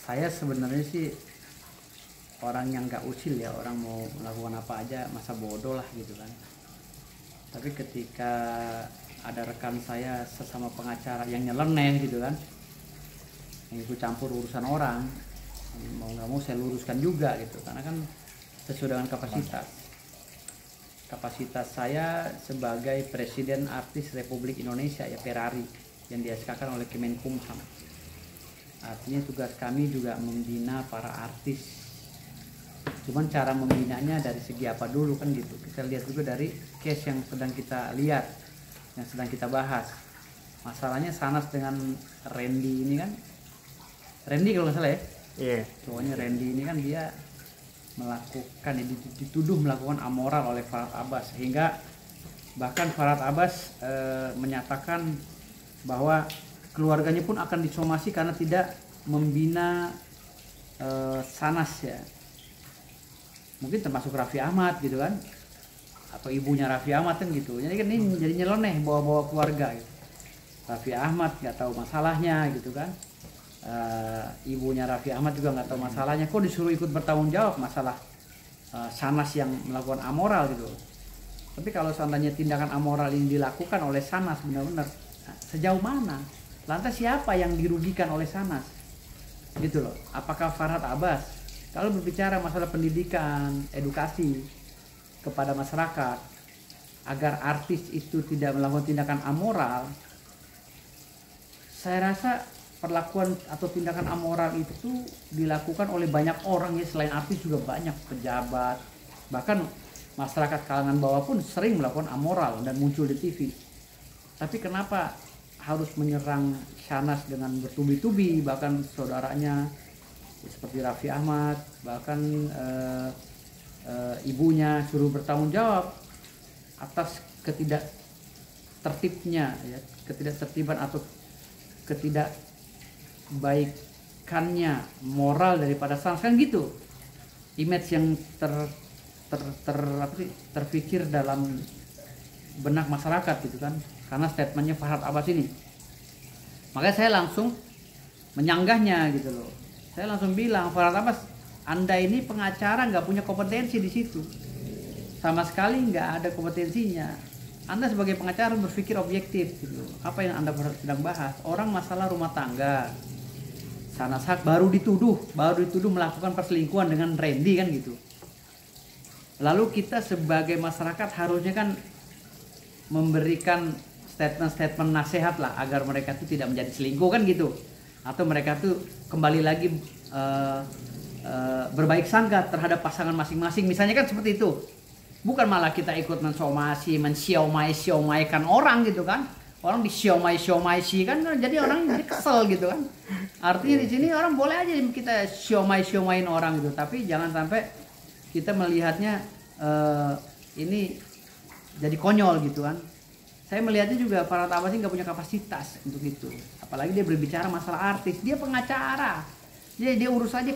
Saya sebenarnya sih orang yang gak usil ya, orang mau melakukan apa aja masa bodoh lah gitu kan. Tapi ketika ada rekan saya sesama pengacara yang nyeleneh gitu kan, yang ikut campur urusan orang, mau nggak mau saya luruskan juga gitu, karena kan sesuai dengan kapasitas saya sebagai Presiden Artis Republik Indonesia ya, Perari, yang di-SK-kan oleh Kemenkumham. Artinya tugas kami juga membina para artis. Cuman cara membinanya dari segi apa dulu kan gitu. Kita lihat juga dari case yang sedang kita lihat, yang sedang kita bahas. Masalahnya Sanas dengan Randy ini kan, Randy kalau nggak salah ya. Iya. Pokoknya Randy ini kan dia melakukan, dituduh melakukan amoral oleh Farhad Abbas, sehingga bahkan Farhad Abbas menyatakan bahwa keluarganya pun akan disomasi karena tidak membina Sanas ya. Mungkin termasuk Raffi Ahmad gitu kan, atau ibunya Raffi Ahmad kan gitu. Jadi kan ini jadi nyeleneh bawa-bawa keluarga gitu. Raffi Ahmad nggak tahu masalahnya gitu kan. Ibunya Raffi Ahmad juga nggak tahu masalahnya, kok disuruh ikut bertanggung jawab masalah Sanas yang melakukan amoral gitu. Tapi kalau seandainya tindakan amoral ini dilakukan oleh Sanas benar-benar, sejauh mana? Lantas siapa yang dirugikan oleh Sanas? Gitu loh. Apakah Farhad Abbas? Kalau berbicara masalah pendidikan, edukasi kepada masyarakat agar artis itu tidak melakukan tindakan amoral, saya rasa perlakuan atau tindakan amoral itu dilakukan oleh banyak orang ya, selain artis juga banyak pejabat, bahkan masyarakat kalangan bawah pun sering melakukan amoral dan muncul di TV. Tapi kenapa harus menyerang Sanas dengan bertubi-tubi, bahkan saudaranya seperti Raffi Ahmad, bahkan ibunya suruh bertanggung jawab atas ketidaktertiban atau ketidakbaikannya moral daripada Sanas kan gitu. Image yang terpikir dalam benak masyarakat gitu kan, karena statementnya Farhad Abbas ini. Makanya saya langsung menyanggahnya gitu loh. Saya langsung bilang, Farhad Abbas, Anda ini pengacara nggak punya kompetensi di situ, sama sekali nggak ada kompetensinya. Anda sebagai pengacara berpikir objektif gitu. Apa yang Anda sedang bahas? Orang masalah rumah tangga, Sanas Haq baru dituduh melakukan perselingkuhan dengan Randy kan gitu. Lalu kita sebagai masyarakat harusnya kan memberikan statement nasihat lah agar mereka itu tidak menjadi selingkuh kan gitu, atau mereka tuh kembali lagi berbaik sangka terhadap pasangan masing-masing misalnya kan, seperti itu. Bukan malah kita ikut mensomasi, mensiomai-siomaikan orang gitu kan. Orang disiomai kan, jadi orang jadi kesel gitu kan. Artinya di sini orang boleh aja kita siomai-siomain orang gitu, tapi jangan sampai kita melihatnya ini jadi konyol gitu kan. Saya melihatnya juga Farhad Abbas ini nggak punya kapasitas untuk itu. Apalagi dia berbicara masalah artis, dia pengacara. Dia urus aja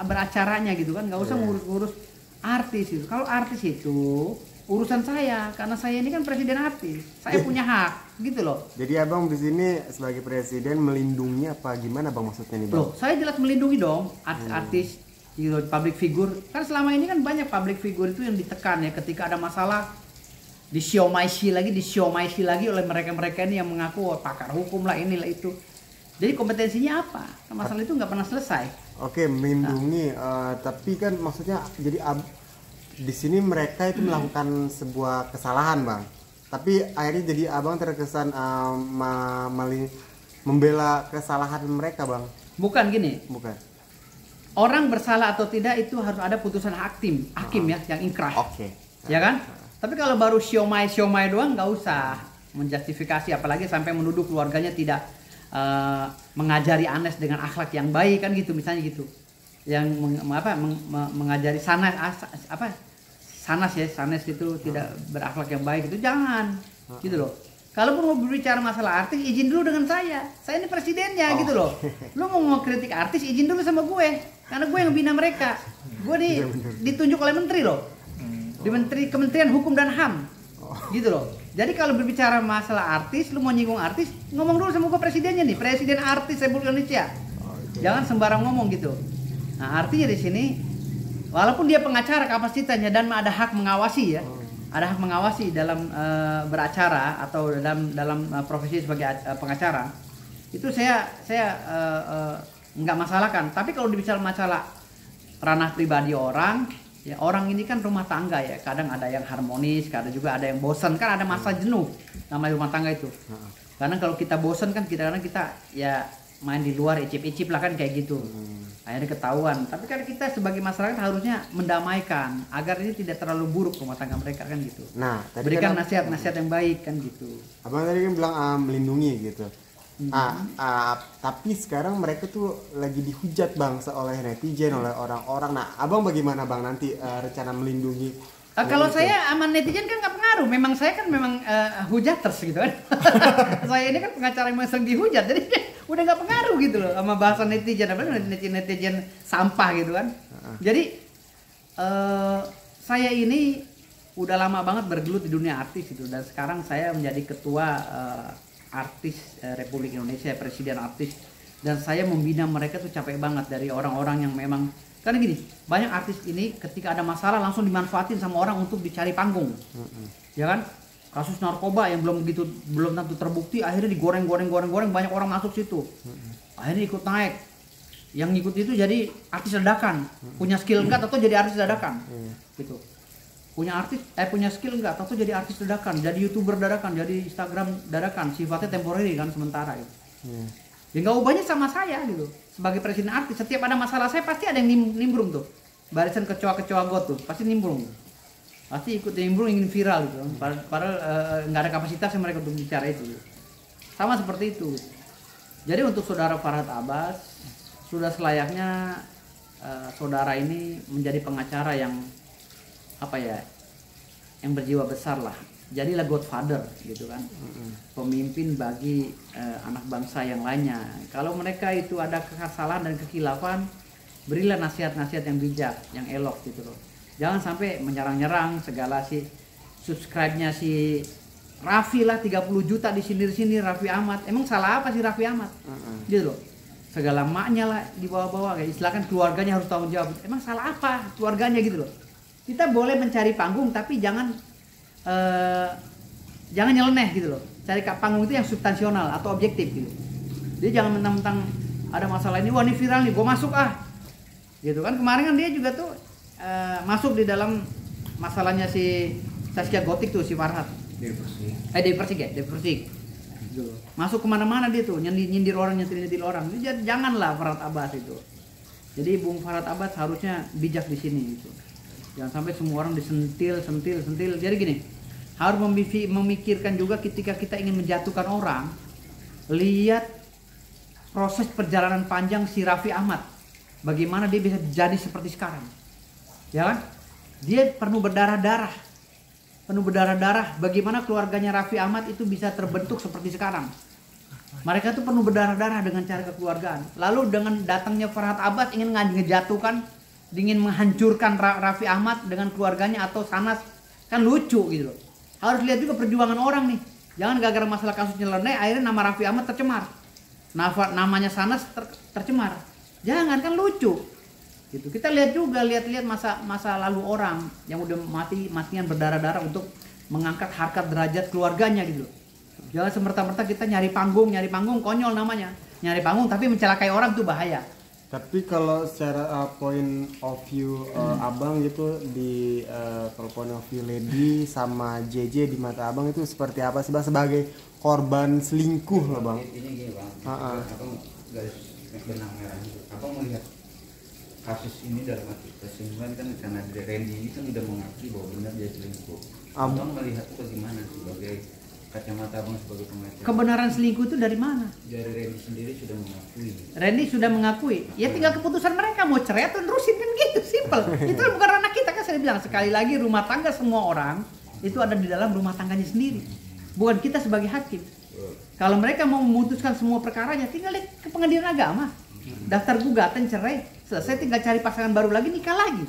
beracaranya gitu kan, nggak usah ngurus artis gitu. Kalau artis itu urusan saya, karena saya ini kan presiden artis, saya punya hak gitu loh. Jadi abang di sini sebagai presiden melindungi apa gimana bang maksudnya nih bang? Loh, saya jelas melindungi dong artis, gitu, public figure. Kan selama ini kan banyak public figure itu yang ditekan ya, ketika ada masalah disiomai lagi oleh mereka-mereka ini yang mengaku pakar hukum lah, inilah itu. Jadi kompetensinya apa? Masalah itu nggak pernah selesai. Oke, melindungi, tapi kan maksudnya jadi di sini mereka itu melakukan sebuah kesalahan bang, tapi akhirnya jadi abang terkesan membela kesalahan mereka bang. Bukan gini. Bukan. Orang bersalah atau tidak itu harus ada putusan hakim ya yang inkrah. Oke. Ya kan? Tapi kalau baru siomai doang nggak usah menjustifikasi, apalagi sampai menuduh keluarganya tidak mengajari Anes dengan akhlak yang baik kan gitu, misalnya gitu. Yang mengajari Sanas itu tidak berakhlak yang baik, itu jangan gitu loh. Kalaupun mau berbicara masalah artis, izin dulu dengan saya ini presidennya gitu loh. Lu mau kritik artis, izin dulu sama gue, karena gue yang bina mereka. Gue ditunjuk oleh menteri loh, di Kementerian Hukum dan HAM gitu loh. Jadi kalau berbicara masalah artis, lu mau nyinggung artis, ngomong dulu sama gue presidennya nih, presiden artis Republik Indonesia. Jangan sembarang ngomong gitu. Nah, artinya di sini walaupun dia pengacara kapasitasnya dan ada hak mengawasi ya. Ada hak mengawasi dalam beracara atau dalam profesi sebagai pengacara. Itu saya nggak masalahkan. Tapi kalau dibicara masalah ranah pribadi orang, ya orang ini kan rumah tangga ya. Kadang ada yang harmonis, kadang juga ada yang bosan, kan ada masa jenuh namanya rumah tangga itu. Karena kalau kita bosan kan kadang kita ya main di luar icip-icip lah kan kayak gitu. Akhirnya ketahuan. Tapi kan kita sebagai masyarakat harusnya mendamaikan agar ini tidak terlalu buruk rumah tangga mereka kan gitu. Nah, tadi berikan kan nasihat-nasihat yang baik kan gitu. Abang tadi kan bilang melindungi gitu. Tapi sekarang mereka tuh lagi dihujat bang oleh netizen, oleh orang-orang. Nah, abang bagaimana bang nanti rencana melindungi? Kalau saya aman netizen kan nggak pengaruh. Memang saya kan memang hujaters gitu kan. Saya ini kan pengacara yang sering dihujat, jadi udah nggak pengaruh gitu loh sama bahasa netizen. Apalagi netizen sampah gitu kan. Jadi saya ini udah lama banget bergelut di dunia artis itu, dan sekarang saya menjadi ketua artis Republik Indonesia, presiden artis, dan saya membina mereka tuh capek banget dari orang-orang yang memang karena gini, banyak artis ini ketika ada masalah langsung dimanfaatin sama orang untuk dicari panggung, ya kan? Kasus narkoba yang belum tentu terbukti, akhirnya digoreng, banyak orang masuk situ, akhirnya ikut naik. Yang ikut itu jadi artis dadakan, punya skill enggak atau jadi artis dadakan, gitu. Punya skill enggak atau jadi artis dadakan, jadi youtuber dadakan, jadi Instagram dadakan, sifatnya temporary kan sementara gitu. Ya nggak ubahnya sama saya gitu. Sebagai presiden artis, setiap ada masalah saya pasti ada yang nimbrung tuh. Barisan kecoa-kecoa got tuh pasti nimbrung. Pasti ikut nimbrung, ingin viral gitu. Padahal nggak ada kapasitasnya mereka untuk bicara itu. Sama seperti itu. Jadi untuk saudara Farhad Abbas, sudah selayaknya saudara ini menjadi pengacara yang yang berjiwa besar lah. Jadilah godfather gitu kan, pemimpin bagi anak bangsa yang lainnya. Kalau mereka itu ada kesalahan dan kekhilafan, berilah nasihat-nasihat yang bijak, yang elok gitu loh. Jangan sampai menyerang-nyerang segala subscribe-nya si Raffi lah 30 juta di sini Raffi Ahmad. Emang salah apa sih Raffi Ahmad? Gitu loh. Segala maknya lah dibawa-bawa, kayak istilahkan keluarganya harus tanggung jawab. Emang salah apa keluarganya gitu loh. Kita boleh mencari panggung tapi jangan nyeleneh gitu loh. Cari panggung itu yang substansional atau objektif gitu. Dia jangan mentang-mentang ada masalah ini, wah ini viral nih, gue masuk gitu kan. Kemarin kan dia juga tuh masuk di dalam masalahnya si Zaskia Gotik tuh, si Farhad Dewi Persik gitu. Masuk kemana-mana dia tuh, nyindir orang. Jadi janganlah Farhad Abbas itu. Jadi Bung Farhad Abbas harusnya bijak di sini gitu. Jangan sampai semua orang disentil. Jadi gini, harus memikirkan juga ketika kita ingin menjatuhkan orang. Lihat proses perjalanan panjang si Raffi Ahmad, bagaimana dia bisa jadi seperti sekarang, ya kan? Dia penuh berdarah-darah. Bagaimana keluarganya Raffi Ahmad itu bisa terbentuk seperti sekarang. Mereka tuh penuh berdarah-darah dengan cara kekeluargaan. Lalu dengan datangnya Farhad Abbas ingin ngejatuhkan, ingin menghancurkan Raffi Ahmad dengan keluarganya atau Sanas, kan lucu gitu loh. Harus lihat juga perjuangan orang nih. Jangan gara-gara masalah kasus nyeleneh akhirnya nama Raffi Ahmad tercemar. Namanya Sanas tercemar. Jangan, kan lucu. Gitu. Kita lihat masa lalu orang yang udah matian berdarah-darah untuk mengangkat harkat derajat keluarganya gitu loh. Jangan semerta-merta kita nyari panggung, konyol namanya. Nyari panggung tapi mencelakai orang tuh bahaya. Tapi kalau secara point of view abang gitu di kalau point of view Lady sama JJ di mata abang itu seperti apa sih bang sebagai korban selingkuh lah bang? Ini gini bang, abang garis benang merah itu. Abang melihat kasus ini dalam arti kesimpulan kan karena Randy ini kan udah mengakui bahwa benar dia selingkuh. Abang melihat itu bagaimana sebagai kacamata abang sebagai pengacara? Kebenaran selingkuh itu dari mana? Dari Randy sendiri sudah mengakui. Randy sudah mengakui. Ya tinggal keputusan mereka mau cerai atau nerusin kan gitu, simple. Itu bukan ranah kita kan, saya bilang sekali lagi, rumah tangga semua orang itu ada di dalam rumah tangganya sendiri. Bukan kita sebagai hakim. Kalau mereka mau memutuskan semua perkaranya, tinggal ke pengadilan agama. Daftar gugatan cerai, selesai, tinggal cari pasangan baru lagi, nikah lagi.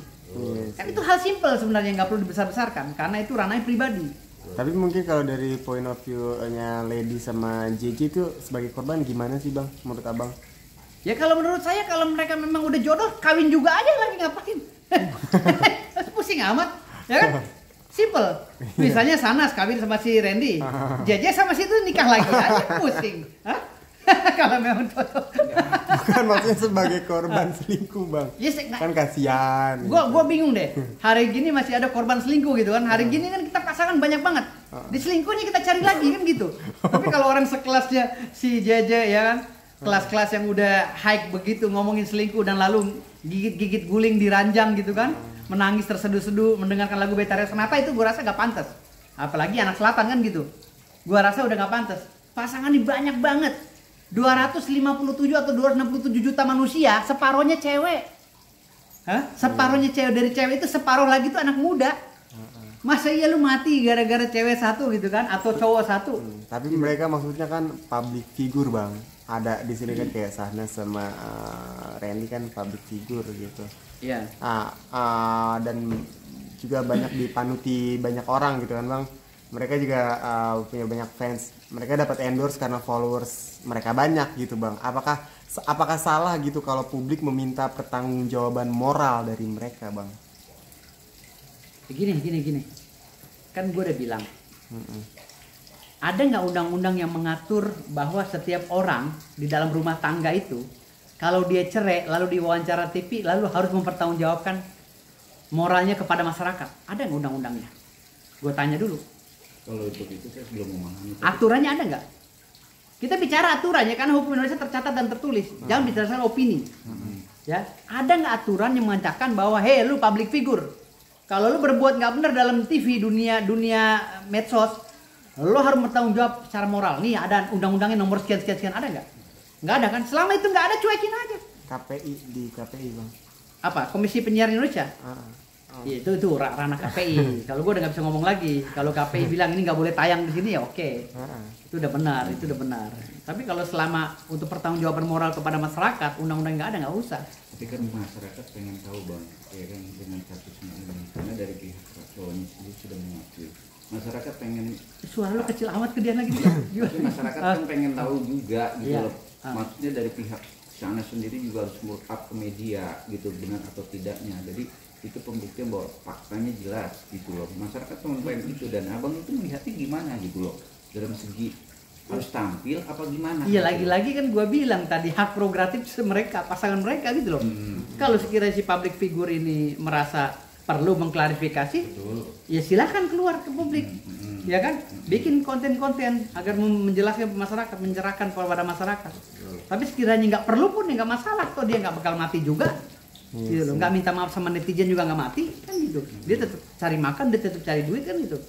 Kan itu hal simple sebenarnya, nggak perlu dibesar-besarkan karena itu ranahnya pribadi. Tapi mungkin kalau dari point of view-nya Lady sama JJ itu sebagai korban gimana sih bang menurut abang? Ya kalau menurut saya kalau mereka memang udah jodoh, kawin juga aja lagi ngapain? Pusing amat, ya kan? Simple. Misalnya Sanas kawin sama si Randy, JJ sama si itu nikah lagi aja, pusing. Hah? Kalau memang jodoh. Bukan maksudnya sebagai korban selingkuh, Bang. Yes, Kan kasihan. Gua bingung deh. Hari gini masih ada korban selingkuh gitu kan. Hari gini kan kita pasangan banyak banget. Di selingkuhnya kita cari lagi kan gitu. Tapi kalau orang sekelasnya si JJ ya kan, kelas-kelas yang udah high begitu ngomongin selingkuh dan lalu gigit-gigit guling di ranjang gitu kan, menangis terseduh-seduh mendengarkan lagu Betara Sonata, itu gua rasa gak pantas. Apalagi anak selatan kan gitu. Gua rasa udah gak pantas. Pasangan ini banyak banget. 257 atau 267 juta manusia, separohnya cewek. Hah? Separohnya cewek, dari cewek itu separoh lagi tuh anak muda. Masa iya lu mati gara-gara cewek satu gitu kan, atau cowok satu? Tapi mereka maksudnya kan public figure, Bang. Ada di sini kan kayak Sahnas sama Randy kan public figure gitu. Iya. Dan juga banyak dipanuti banyak orang gitu kan, Bang. Mereka juga punya banyak fans. Mereka dapat endorse karena followers mereka banyak gitu, Bang. Apakah salah gitu kalau publik meminta pertanggungjawaban moral dari mereka, Bang? Gini. Kan gue udah bilang. Ada nggak undang-undang yang mengatur bahwa setiap orang di dalam rumah tangga itu, kalau dia cerai lalu diwawancara TV lalu harus mempertanggungjawabkan moralnya kepada masyarakat? Ada nggak undang-undangnya? Gue tanya dulu. Kalau itu saya belum memahami. Aturannya ada nggak? Kita bicara aturannya karena hukum Indonesia tercatat dan tertulis. Jangan bicarakan opini. Ya, ada nggak aturan yang mengatakan bahwa hey lu public figure, kalau lu berbuat nggak benar dalam TV dunia medsos, lu harus bertanggung jawab secara moral. Nih ada undang-undangnya nomor sekian, ada nggak? Nggak ada kan? Selama itu nggak ada, cuekin aja. KPI, Bang. Apa? Komisi Penyiaran Indonesia? Ya, itu ranah KPI. Kalau gue udah nggak bisa ngomong lagi. Kalau KPI bilang ini nggak boleh tayang di sini ya oke. Itu udah benar. Tapi kalau selama untuk pertanggungjawaban moral kepada masyarakat, undang-undang nggak ada, nggak usah. Tapi kan masyarakat pengen tahu, Bang, ya kan, dengan kasusnya ini, karena dari pihak cowoknya sendiri sudah mengakui. Masyarakat pengen. Suara lu kecil amat ke dia lagi. Tapi masyarakat kan pengen tahu juga gitu Iya. loh. Maksudnya dari pihak sana sendiri juga harus up ke media gitu, benar atau tidaknya. Jadi itu pembuktian bahwa faktanya jelas gitu loh. Masyarakat pengen itu, dan abang itu melihatnya gimana gitu loh, dalam segi harus tampil apa gimana? Iya, gitu. lagi-lagi kan gue bilang tadi hak prerogatif mereka, pasangan mereka gitu loh. Kalau sekiranya si public figure ini merasa perlu mengklarifikasi, ya silahkan keluar ke publik, ya kan, bikin konten-konten agar menjelaskan ke masyarakat, mencerahkan kepada masyarakat. Tapi sekiranya nggak perlu pun ya nggak masalah, toh dia nggak bakal mati juga. Gitu loh, nggak minta maaf sama netizen juga nggak mati kan gitu. Dia tetap cari makan, dia tetap cari duit kan gitu.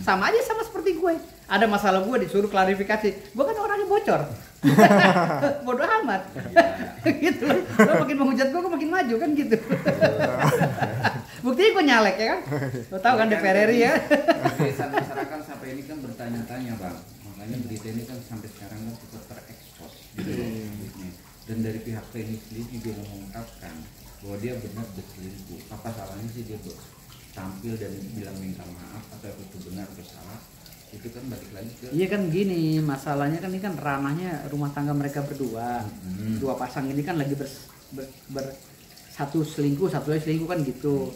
Sama aja sama seperti gue. Ada masalah gue disuruh klarifikasi, gue kan orangnya bocor. Bodoh amat. Gitu. Lo makin menghujat gue makin maju kan gitu. Buktinya gue nyalek ya kan. Lo tahu kan DPR RI ya. Masyarakat sampai ini kan bertanya-tanya, Bang. Makanya berita ini kan sampai sekarang kan tetap terekspos gitu loh. Dan dari pihak teknis sendiri juga mengungkapkan bahwa dia benar berselingkuh. Apa salahnya sih dia tampil dan bilang minta maaf, atau itu benar atau salah? Itu kan balik lagi ke. Iya kan gini, masalahnya kan ini kan ranahnya rumah tangga mereka berdua. Dua pasang ini kan lagi satu selingkuh, satu lagi selingkuh kan gitu.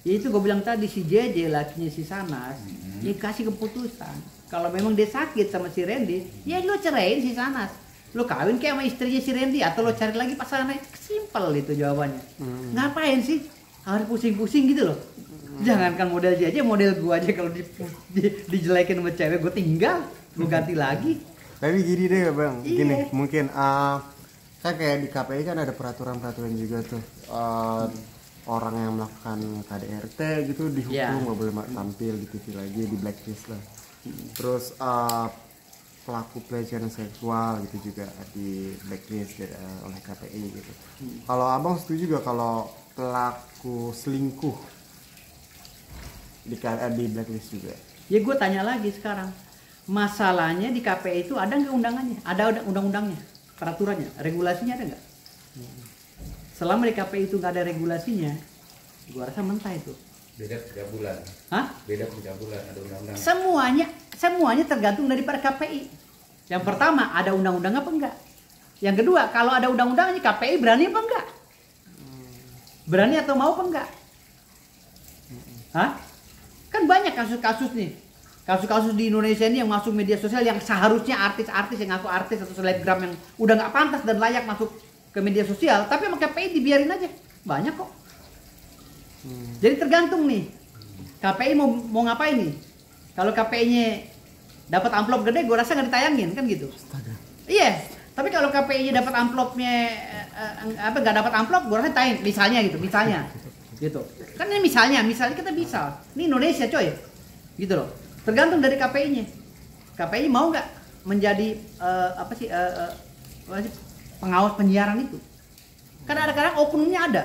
Ya itu gue bilang tadi, si JJ lakinya si Sanas, ya kasih keputusan. Kalau memang dia sakit sama si Randy, ya lo ceraiin si Sanas. Lo kawin kayak sama istrinya si Randy, atau lo cari lagi pasangan lain. Simpel itu jawabannya. Ngapain sih harus pusing-pusing gitu loh? Jangankan model dia aja, model gua aja kalau dijelekin sama cewek gue tinggal, gue ganti lagi. Tapi gini deh, Bang, gini Iya. mungkin kan kayak di KPI kan ada peraturan-peraturan juga tuh, orang yang melakukan KDRT gitu dihukum, nggak boleh tampil di TV lagi, di blacklist lah. Terus pelaku pelecehan seksual gitu juga di blacklist oleh KPI gitu. Kalau abang setuju gak kalau pelaku selingkuh di blacklist juga? Ya gue tanya lagi sekarang, masalahnya di KPI itu ada nggak undangannya? Ada undang-undangnya, peraturannya, regulasinya ada nggak? Selama di KPI itu nggak ada regulasinya, gue rasa mentah itu. Beda 3 bulan. Hah? Beda 3 bulan ada undang-undang. Semuanya tergantung daripada KPI. Yang pertama, ada undang-undang apa enggak? Yang kedua, kalau ada undang-undangnya KPI berani apa enggak? Berani atau mau apa enggak? Hah? Kan banyak kasus-kasus nih. Kasus-kasus di Indonesia ini yang masuk media sosial yang seharusnya artis-artis yang ngaku artis atau selebgram yang udah nggak pantas dan layak masuk ke media sosial, tapi sama KPI dibiarin aja. Banyak kok. Jadi tergantung nih. KPI mau ngapain nih? Kalau KPI-nya dapat amplop gede, gue rasa nggak ditayangin kan gitu. Iya. Tapi kalau KPI-nya dapat amplopnya nggak dapat amplop, gue rasa tayang. Misalnya gitu. Kan ini misalnya kita bisa. Ini Indonesia coy. Gitu loh. Tergantung dari KPI-nya. KPI mau nggak menjadi pengawas penyiaran itu? Kadang-kadang oknumnya ada.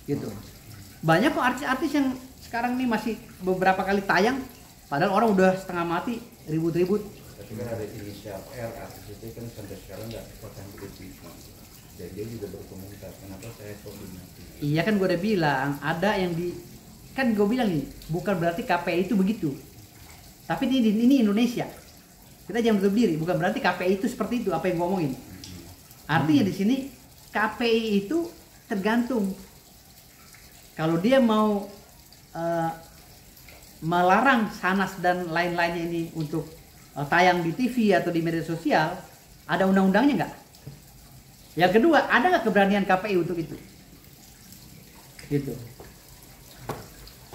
Gitu. Banyak kok artis-artis yang sekarang ini masih beberapa kali tayang, padahal orang udah setengah mati, ribut-ribut. Tapi kan ada inisial R, artis itu kan sampai sekarang nggak pernah kritik. Dan dia juga berkomentar, kenapa saya kok dimati? Iya kan gue udah bilang, ada yang kan gue bilang nih, bukan berarti KPI itu begitu. Tapi ini Indonesia. Kita jangan menutup diri, bukan berarti KPI itu seperti itu apa yang gue omongin. Artinya di sini KPI itu tergantung. Kalau dia mau melarang Sanas dan lain-lainnya ini untuk tayang di TV atau di media sosial, ada undang-undangnya nggak? Yang kedua, ada nggak keberanian KPI untuk itu? Gitu.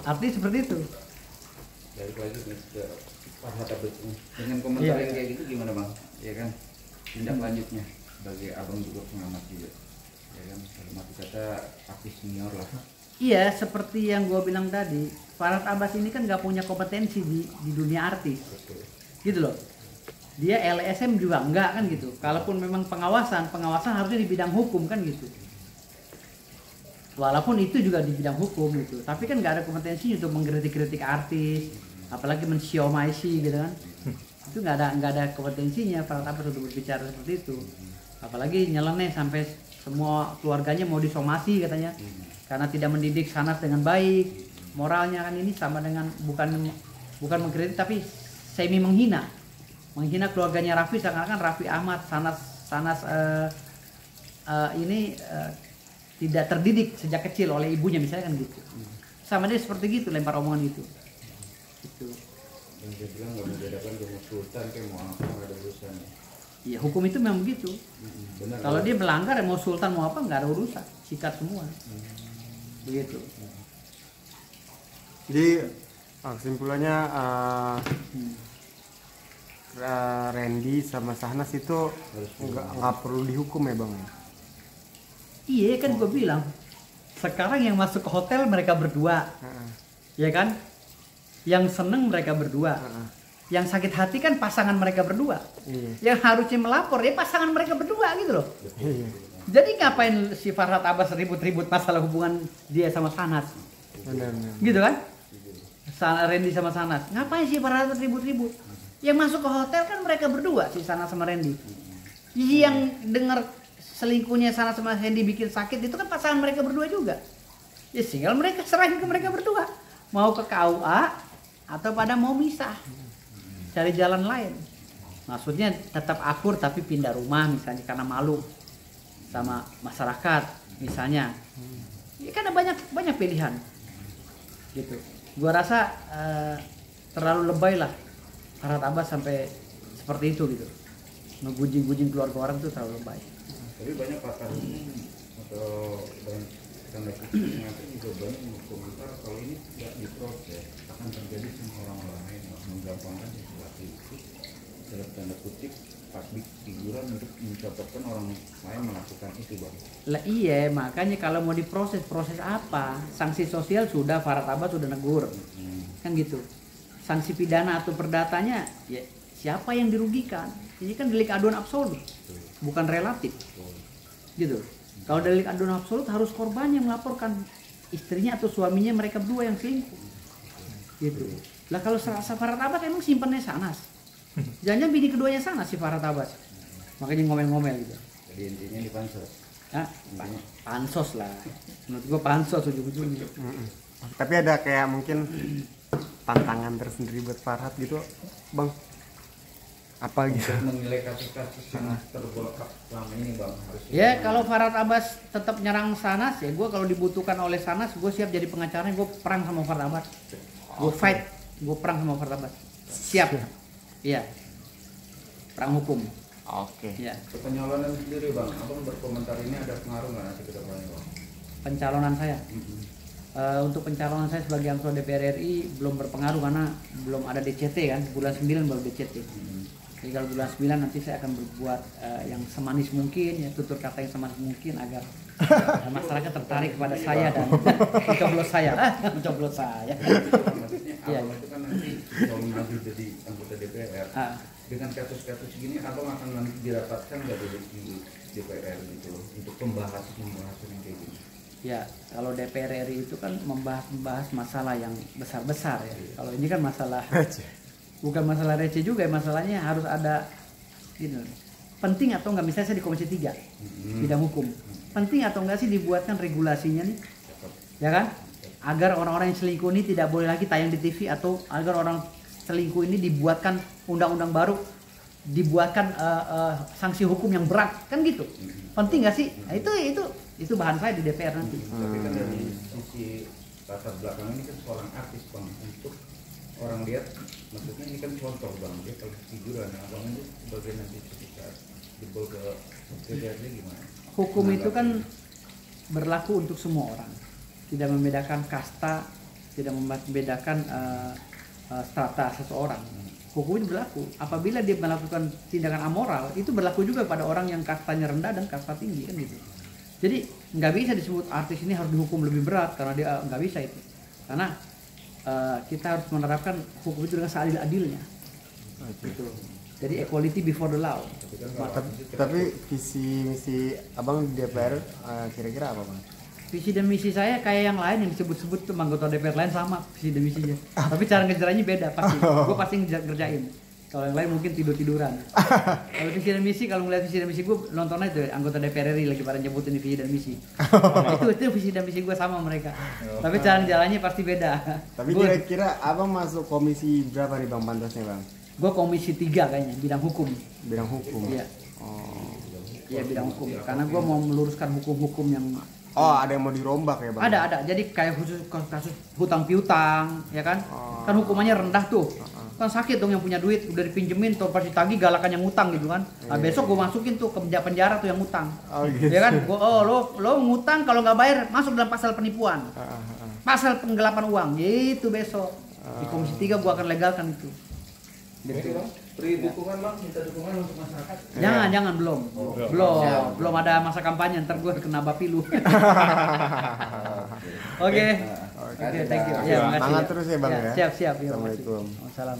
Artinya seperti itu. Balik lagi nih ke Farhad Abbas dengan komentar yang kayak gitu gimana bang? Ya kan tindak lanjutnya sebagai abang juga pengamat juga. Ya kan dalam arti kata artis senior lah. Iya, seperti yang gue bilang tadi, Farhad Abbas ini kan nggak punya kompetensi di dunia artis. Betul. Gitu loh. Dia LSM juga enggak kan gitu. Kalaupun memang pengawasan harusnya di bidang hukum kan gitu. Walaupun itu juga di bidang hukum gitu, tapi kan nggak ada kompetensi untuk mengkritik-kritik artis, apalagi mensiomasi gitu kan. Itu nggak ada kompetensinya Farhad Abbas untuk berbicara seperti itu. Apalagi nyeleneh sampai semua keluarganya mau disomasi katanya, karena tidak mendidik Sanas dengan baik. Moralnya kan ini sama dengan bukan mengkritik tapi semi menghina keluarganya Raffi, seakan-akan Raffi Ahmad Sanas ini tidak terdidik sejak kecil oleh ibunya misalnya kan gitu. Sama dia seperti gitu, lempar omongan itu. Gitu. Dan dia bilang nggak membedakan ke mau sultan kayak mau apa nggak ada urusan. Iya, hukum itu memang begitu. Benar. Kalau dia melanggar mau sultan mau apa nggak ada urusan, sikat semua. Begitu. Jadi kesimpulannya Randy sama Sahnas itu nggak perlu dihukum ya bang? Iya kan gue bilang, sekarang yang masuk ke hotel mereka berdua, ya kan? Yang seneng mereka berdua, yang sakit hati kan pasangan mereka berdua, yang harusnya melapor ya pasangan mereka berdua gitu loh. Jadi ngapain si Farhad Abbas ribut-ribut masalah hubungan dia sama Sanas? Gitu kan? Randy sama Sanas, ngapain si Farhad ribut-ribut? Yang masuk ke hotel kan mereka berdua, si Sanas sama Randy. Yang dengar selingkuhnya Sanas sama Randy bikin sakit itu kan pasangan mereka berdua juga. Ya tinggal mereka serahin ke mereka berdua, mau ke KUA atau pada mau misah, cari jalan lain. Maksudnya tetap akur tapi pindah rumah misalnya karena malu sama masyarakat misalnya. Ya kan ada banyak pilihan gitu. Gua rasa terlalu lebay lah Farhad Abbas sampai seperti itu gitu, ngegunjing-gunjing keluarga orang itu terlalu lebay. Tapi banyak pakar atau tanda kutip mengatur juga banyak berkomentar kalau ini tidak diproses akan terjadi sama orang lain menggampangkan sesuatu itu dalam tanda kutip publik figuran untuk mencontohkan orang lain melakukan itu bang. Lah iya, makanya kalau mau diproses, proses apa? Sanksi sosial sudah, Farhad Abbas sudah negur, kan gitu. Sanksi pidana atau perdatanya, ya siapa yang dirugikan? Ini kan delik aduan absolut, bukan relatif, gitu. Kalau delik aduan absolut harus korbannya melaporkan istrinya atau suaminya mereka berdua yang selingkuh, gitu. Lah kalau Farhad Abbas emang simpannya Sanas, jangan bini keduanya Sanas si Farhad Abbas, makanya ngomel-ngomel gitu. Jadi intinya di pansos. Nah, pansos lah, menurut gua pansos ujung-ujungnya. Tapi ada kayak mungkin tantangan tersendiri buat Farhad gitu bang? Apa gitu? untuk menilai kasus-kasus yang tergolak selama ini bang harus Ya kalau Farhad Abbas tetap nyerang Sanas ya gue kalau dibutuhkan oleh Sanas gue siap jadi pengacaranya, gue perang sama Farhad Abbas, gue fight, gue perang sama Farhad Abbas, siap. Iya, perang hukum. Oke. Ya. pencalonan sendiri bang, abang berkomentar ini ada pengaruh nggak nanti ke depannya bang? Pencalonan saya, untuk pencalonan saya sebagai anggota DPR RI belum berpengaruh karena belum ada DCT kan, bulan 9 baru DCT. Jadi kalau bulan 9 nanti saya akan berbuat yang semanis mungkin, ya tutur kata yang semanis mungkin agar masyarakat tertarik kepada saya dan mencoblos saya. Maksudnya Iya. abang itu kan nanti kalau maju jadi anggota DPR dengan kasus-kasus gini abang akan nanti dirapatkan nggak di DPR gitu loh, untuk pembahasan yang kayak gini. Ya, kalau DPR RI itu kan membahas masalah yang besar-besar ya. Kalau ini kan masalah bukan masalah receh juga ya, masalahnya harus ada gitu. Penting atau enggak, misalnya saya di Komisi 3 bidang hukum. Penting atau enggak sih dibuatkan regulasinya nih? Ya kan? Agar orang-orang yang selingkuh ini tidak boleh lagi tayang di TV, atau agar orang selingkuh ini dibuatkan undang-undang baru, dibuatkan sanksi hukum yang berat, kan gitu. Penting nggak sih? Nah, itu bahan saya di DPR nanti. Tapi kan dari sisi latar belakang ini kan seorang artis bang, untuk orang lihat, maksudnya ini kan contoh bang, dia kalau figuran abang itu sebagai nanti ketika jebol ke DPRD gimana? Hukum itu kan berlaku untuk semua orang, tidak membedakan kasta, tidak membedakan strata seseorang. Hukum itu berlaku. Apabila dia melakukan tindakan amoral, itu berlaku juga pada orang yang kastanya rendah dan kasta tinggi, kan gitu. Jadi nggak bisa disebut artis ini harus dihukum lebih berat karena dia nggak bisa itu. Karena kita harus menerapkan hukum itu dengan seadil-adilnya. Gitu. Jadi equality before the law. Tapi visi misi abang di DPR kira-kira apa bang? Visi dan misi saya kayak yang lain yang disebut-sebut tuh anggota DPR lain sama visi dan misinya. Tapi cara ngejalannya beda pasti. Gue pasti ngerjain. Kalau yang lain mungkin tidur-tiduran. Kalau visi dan misi, kalau ngeliat visi dan misi gue nonton aja anggota DPR RI lagi pada nyebutin visi dan misi. Itu visi dan misi gue sama mereka. Tapi cara jalannya pasti beda. Tapi kira-kira abang masuk komisi berapa nih bang pantasnya bang? Gue komisi 3 kayaknya, bidang hukum. Bidang hukum. Iya. Oh. Iya bidang hukum. Karena gue mau meluruskan hukum-hukum yang Ada yang mau dirombak ya bang? ada. Jadi kayak khusus kasus hutang piutang, ya kan? Kan hukumannya rendah tuh. Kan sakit dong yang punya duit udah dipinjemin tuh pasti tagih, galakan yang ngutang gitu kan. Nah, besok gue masukin tuh ke penjara tuh yang ngutang. Gitu. Ya kan? Lo ngutang kalau nggak bayar masuk dalam pasal penipuan. Pasal penggelapan uang. Gitu besok. Di Komisi 3 gue akan legalkan itu. Gitu. Beri dukungan bang, minta dukungan untuk masyarakat. Jangan belum. Belum ada masa kampanye, ntar gue kena bapilu. Oke, thank you. Ya, makasih Semangat ya. terus ya bang ya. Siap. Ya, Assalamualaikum. Salam.